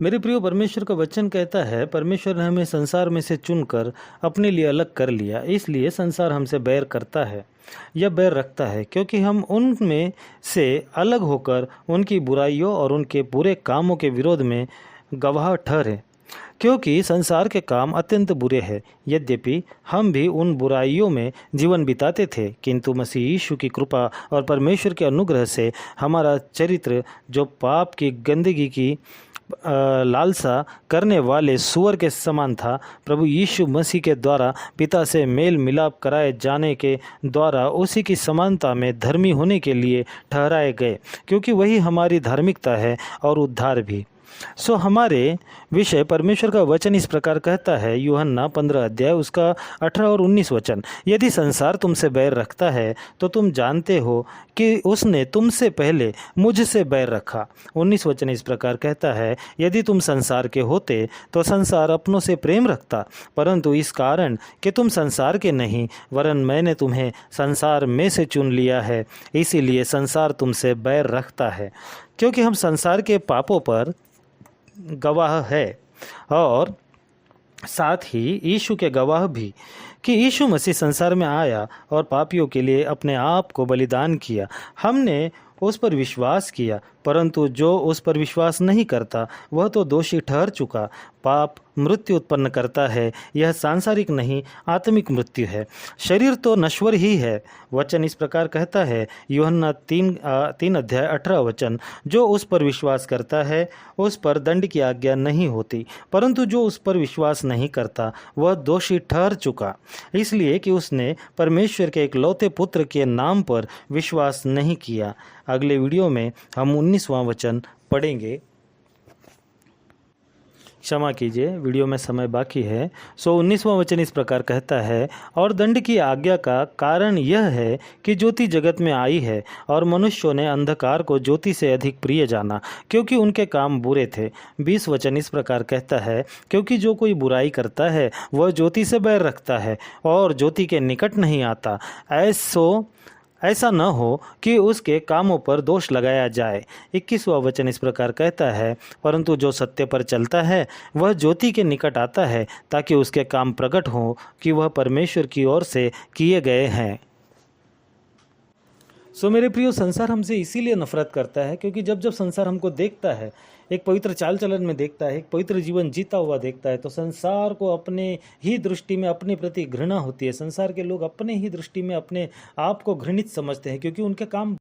मेरे प्रिय, परमेश्वर का वचन कहता है, परमेश्वर ने हमें संसार में से चुनकर अपने लिए अलग कर लिया, इसलिए संसार हमसे बैर करता है या बैर रखता है, क्योंकि हम उनमें से अलग होकर उनकी बुराइयों और उनके बुरे कामों के विरोध में गवाह ठहरे। क्योंकि संसार के काम अत्यंत बुरे हैं, यद्यपि हम भी उन बुराइयों में जीवन बिताते थे, किंतु मसीह यीशु की कृपा और परमेश्वर के अनुग्रह से हमारा चरित्र, जो पाप की गंदगी की लालसा करने वाले सूअर के समान था, प्रभु यीशु मसीह के द्वारा पिता से मेल मिलाप कराए जाने के द्वारा उसी की समानता में धर्मी होने के लिए ठहराए गए, क्योंकि वही हमारी धार्मिकता है और उद्धार भी। हमारे विषय परमेश्वर का वचन इस प्रकार कहता है, यूहन्ना 15 अध्याय उसका 18 और 19 वचन। यदि संसार तुमसे बैर रखता है तो तुम जानते हो कि उसने तुमसे पहले मुझसे बैर रखा। 19 वचन इस प्रकार कहता है, यदि तुम संसार के होते तो संसार अपनों से प्रेम रखता, परंतु इस कारण कि तुम संसार के नहीं वरन मैंने तुम्हें संसार में से चुन लिया है, इसीलिए संसार तुमसे बैर रखता है। क्योंकि हम संसार के पापों पर गवाह है और साथ ही यीशु के गवाह भी, कि यीशु मसीह संसार में आया और पापियों के लिए अपने आप को बलिदान किया। हमने उस पर विश्वास किया, परंतु जो उस पर विश्वास नहीं करता वह तो दोषी ठहर चुका। पाप मृत्यु उत्पन्न करता है, यह सांसारिक नहीं आत्मिक मृत्यु है। शरीर तो नश्वर ही है। वचन इस प्रकार कहता है, यूहन्ना 3 अध्याय 18 वचन, जो उस पर विश्वास करता है उस पर दंड की आज्ञा नहीं होती, परंतु जो उस पर विश्वास नहीं करता वह दोषी ठहर चुका, इसलिए कि उसने परमेश्वर के एकलौते पुत्र के नाम पर विश्वास नहीं किया। अगले वीडियो में हम 19वां वचन पढ़ेंगे। क्षमा कीजिए, वीडियो में समय बाकी है। 19वां वचन इस प्रकार कहता है, और दंड की आज्ञा का कारण यह है कि ज्योति जगत में आई है और मनुष्यों ने अंधकार को ज्योति से अधिक प्रिय जाना, क्योंकि उनके काम बुरे थे। 20 वचन इस प्रकार कहता है, क्योंकि जो कोई बुराई करता है वह ज्योति से बैर रखता है और ज्योति के निकट नहीं आता, ऐसा न हो कि उसके कामों पर दोष लगाया जाए। 21वां वचन इस प्रकार कहता है, परंतु जो सत्य पर चलता है वह ज्योति के निकट आता है, ताकि उसके काम प्रकट हों कि वह परमेश्वर की ओर से किए गए हैं। मेरे प्रियो, संसार हमसे इसीलिए नफरत करता है क्योंकि जब संसार हमको देखता है, एक पवित्र चाल चलन में देखता है, एक पवित्र जीवन जीता हुआ देखता है, तो संसार को अपने ही दृष्टि में अपने प्रति घृणा होती है। संसार के लोग अपने ही दृष्टि में अपने आप को घृणित समझते हैं, क्योंकि उनके काम